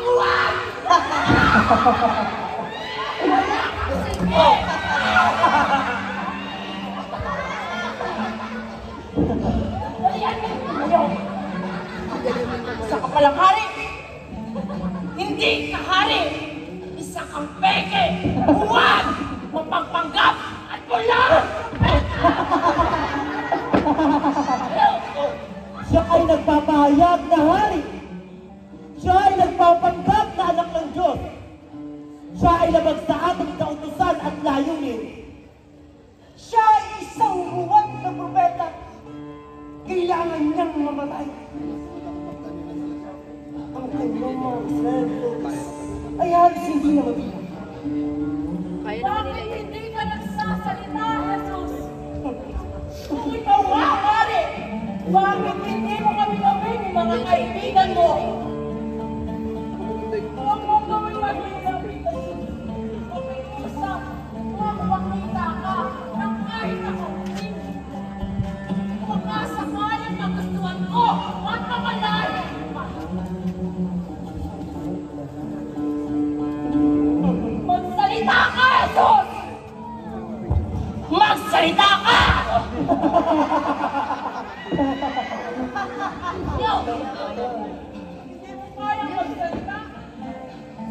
ang uwan! Isa ka palang hari! Hindi ka hari! Isa kang peke! Uwan! Mapagpanggap! At pula! Siya ay nagpapahayag na hari. Siya ay nagpapanggap na anak ng Diyos. Siya ay labag sa ating kautusan at layunin. Siya ay isang ruwag na propeta. Kailangan niyang mamatay. Ang kanyang mga servos ay halos hindi na mabilang. Bakit hindi ka nagsasalita, Jesus? Kung ikaw nga, hari, bakit hindi mo kami gawin yung mga kaibigan mo? Huwag mong gawin mag-inap, Jesus. Pakiusap, huwag makita ka ng kahit ako. Baka sakaling magustuhan ko at mamalayan pa. Magsalita ka, Jesus! Magsalita ka! Yo! Hindi mo kayang magsalita?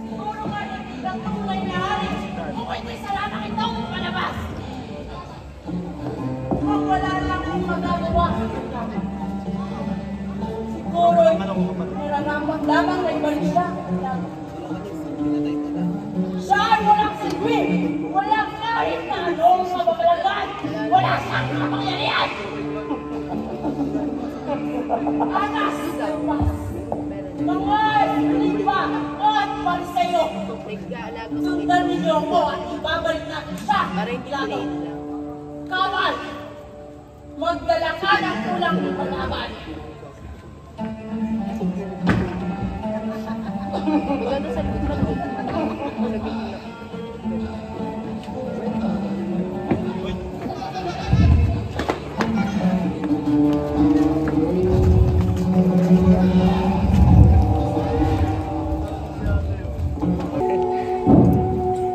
Siguro nga hindi kang tunay na hari kung ito'y salanang itong palabas. Kung wala lang ang magagawa, siguro nararapat lamang na ibalik siya. Siya ay walang silbi, walang kahit na anong mababalagan, wala siyang kapangyarihan. Anas, mga Escriba at Pariseo, sundan ninyo ako at ibabalik natin siya. Pilato, kawal, magdala ka ng kulang ng palaban. Maganda sa likod lang.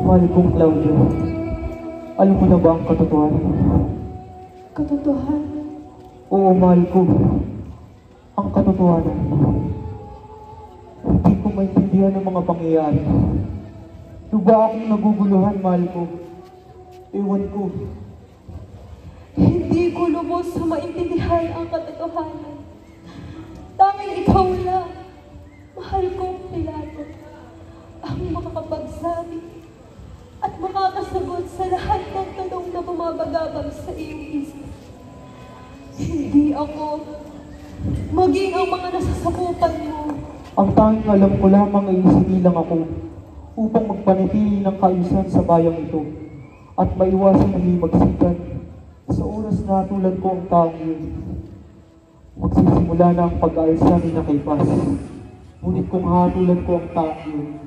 Mahal kong Claudio, alam mo na ba ang katotohanan? Katotohanan? Oo, mahal ko. Ang katotohanan. Hindi ko maintindihan ang mga pangyayari. Luba akong naguguluhan, mahal ko. Ewan ko. Hindi ko lubos sa maintindihan ang katotohanan. Tanging ikaw lang, mahal kong Pilato, ang makakapagsabi at makakasagot sa lahat ng tanong na bumabagabag sa iyong isip. Hindi ako, maging ang mga nasasakupan mo. Ang tanging alam ko lamang ay isinilang ako upang magpanatili ng kaayusan sa bayang ito at maiwasan ang himagsikan sa oras na tulad ko ang taong yun. Magsisimula na ang pag-aalsa ni Nakaypas. Ngunit kung hatulan ko ang taong yun,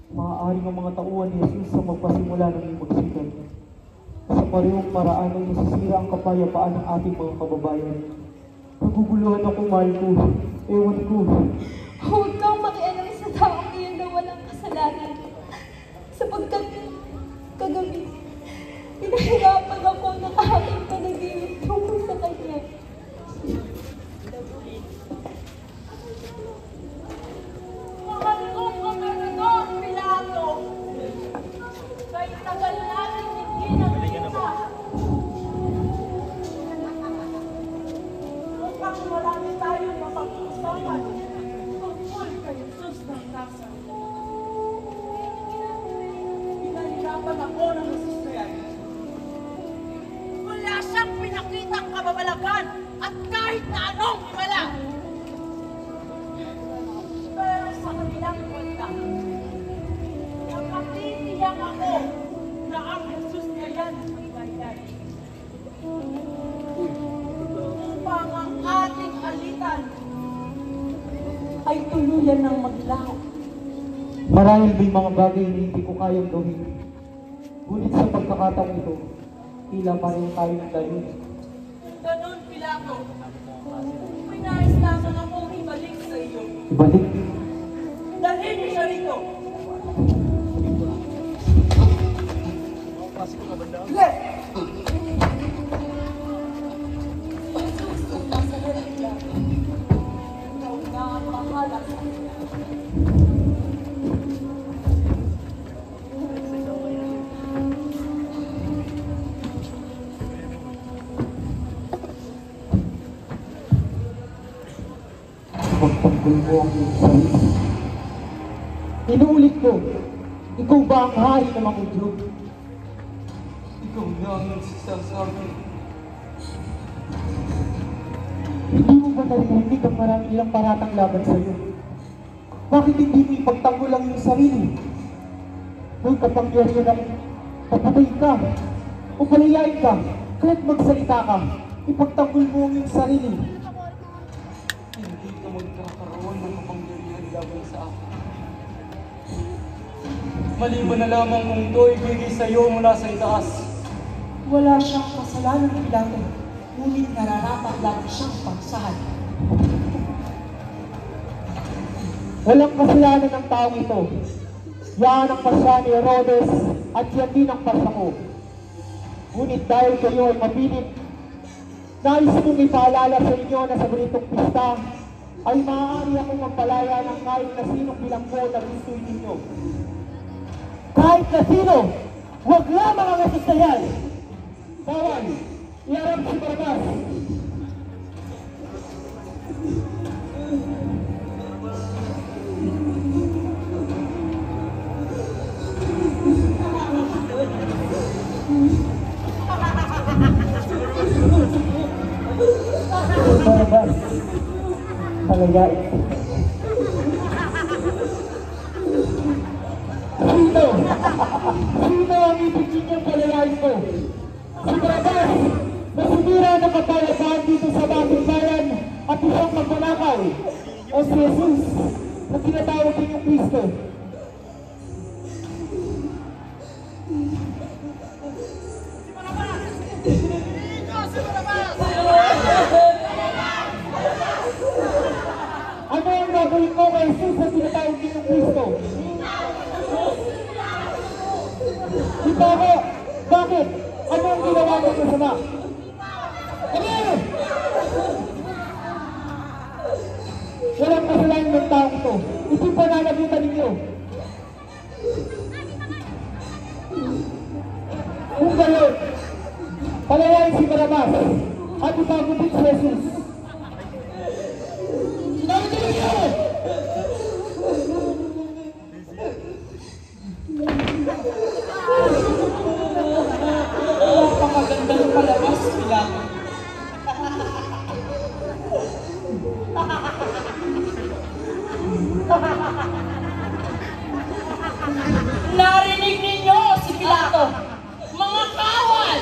maaaring ang mga tauhan ni Jesus sa magpasimula ng himagsikan. Sa parehong paraan ay nasisira ang kapayapaan ng ating mga kababayan. Naguguluhan ako, mahal ko. Ewan ko. Huwag kang makialam sa taong iyon na walang kasalanan. Sapagkat kagabi, pinahirapan ako ng aking panaginip tungkol sa kanya. Mahal kong Gobernador Pilato, kay tagal natin hindi nagkita. Mukhang marami tayong mapag-usapan tungkol kay Jesus ng Nazaret. Pinahirapan ako ng Jesus na yan. Wala siyang pinakitang kababalagan at kahit na anong himala. Pero sa kanilang kwenta, nakatitiyak ako na ang Jesus na yan ay bayad. Upang ang ating alitan ay tuluyan ng maglaho. Marahil may mga bagay na hindi ko kayang gawin. Ngunit sa pagkakataong ito, tila pareho tayo ng dayon. Ganun, Pilato. May nais lamang akong ibalik sa iyo. Ibalik. Dalhin niyo siya Pagtanggol mo ang iyong sarili. Inuulit ko, ikaw ba ang hari ng mga Diyog? Ikaw na ang nagsasabi. Hindi mo ba narinig ang marami nilang paratang laban sa iyo? Bakit hindi mo ipagtanggol ang iyong sarili? May kapangyarihan ang papatay ka o palayain ka, kaya't magsalita ka. Ipagtanggol mo ang iyong sarili. Hindi ka magkakaroon ng kapangyarihan laban sa akin. Maliban na lamang kung ito ibigay sa iyo mula sa itaas. Wala siyang kasalanan, Pilato. Ngunit nararapat lagi siyang pagsahan. Walang kasalanan ng taong ito. Yan ang pasya ni Herodes at yan din ang pasya ko. Ngunit dahil kayo ay mapilit, nais kong ipaalala sa inyo na sa ganitong pista ay maaari akong magpalaya ng kahit na sinong bilanggo na gustuin ninyo. Kahit na sino, huwag lamang ang nasustayan. Bawal, iarap si Barabas. Barabas, palayain. Sino? Sino ang ibigin niyang palayain ko? Si Barabas, na sumira ng kapayapaan dito sa dating bayan at isang magmanakaw. O si Jesus, na tinatawag ninyong Kristo. Ano ang gagawin ko kay Jesus na tinatawag ninyong Kristo? Kita ko! Bakit? Ano ang ginawa ko sa sama? Ano? Walang kasalanan ng taong ito. Ito pananagutan ninyo. Kung gayon, palayain si Barabas at ipagutin si Jesus. Sinabi ko ninyo! Napakagandang palabas, Pilato. Narinig ninyo si Pilato. Mga kawal!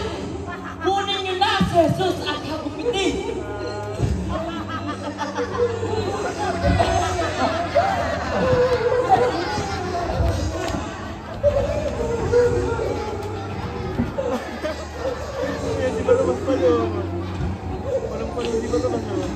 Kunin niyo na si Jesus at hagupitin. Di ba naman pala? Walang pala, di ba naman naman?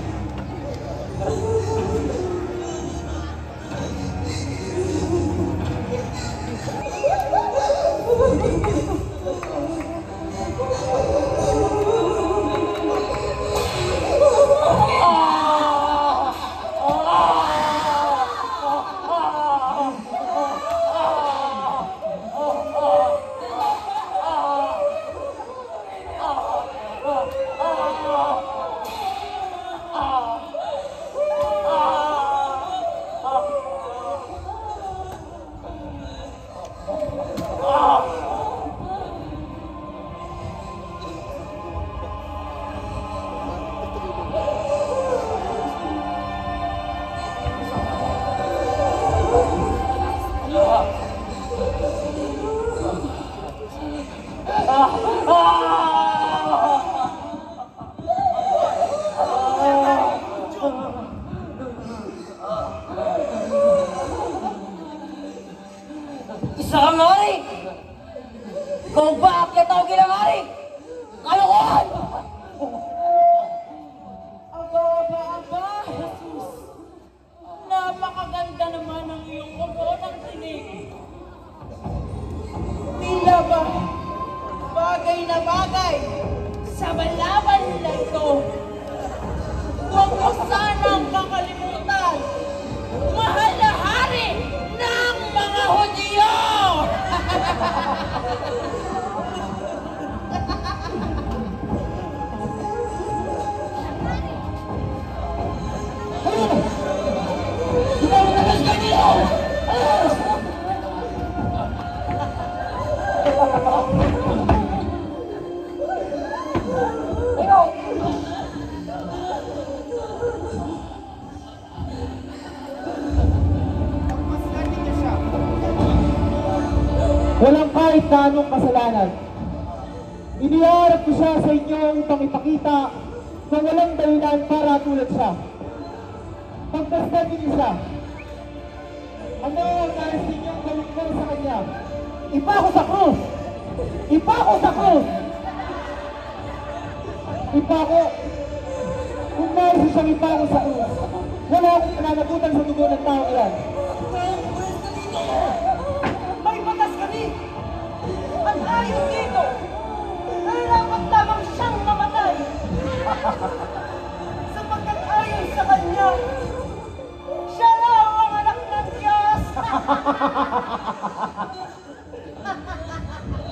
Isa kang hari! Ikaw ba ang kitawagin ng hari? Kalokohan! Aba, Jesus! Napakaganda naman ng iyong ulo ng tinig. Tila ba? bagay na bagay sa balaban na ito. Huwag mo sanang kakalimutan, mahal na hari ng mga Hudyo! Walang kahit na anong kasalanan. Iniharap ko siya sa inyo upang ipakita na walang dahilan para tulad siya. Pagpasdan niyo siya. Ano ang nais ninyong gawin ko sa kanya? Ipako sa krus! Ipako sa krus! Ipako! Kung nais siyang ipako sa krus, wala akong pananagutan sa dugo ng tao yan. May batas kami! Ang ayon dito, kailangan lamang siyang mamatay! Sapagkat ayon sa kanya, siya lang ang anak ng Diyos!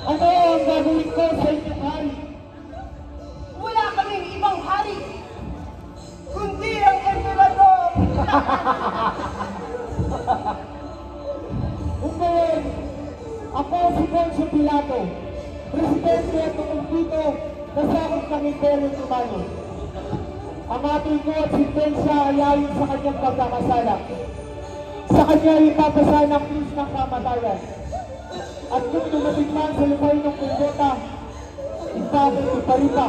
Ano ang gagawin ko sa inyong hari? Wala kaming ibang hari, kundi ang emperador! Kung gayon, ako si Poncio Pilato, presidente at kumplito na sakot ng Imperyo Romano. Ang ating ko at sentensya ay ayon sa kanyang pagkakasala. Sa kanya ipapasa ng krus ng kamatayan. At kung dumating man sa lupain ng Golgota, ipapit pa rin pa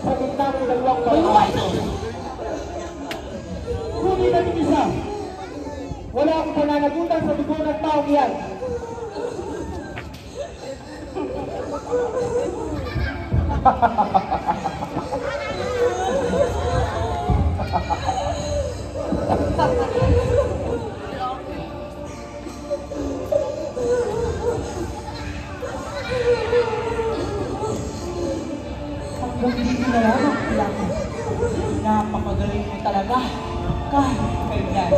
sa gitna ng dalawang pagkakasala. Kunin na rin isa. Wala akong pananagutan sa dugo ng taong yan. Hanggang dito na lamang sila. Napakagaling mo talaga. Kahit kailan.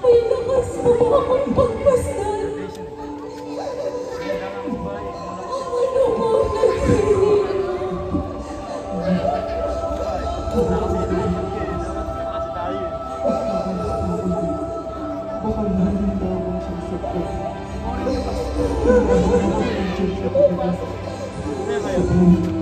May lakas mo akong pagpasdan. Ano mo nagsinig? Baka namin daw ang sasakit. Hindi ako ang sasakit sa pagkakas. Sa buhay.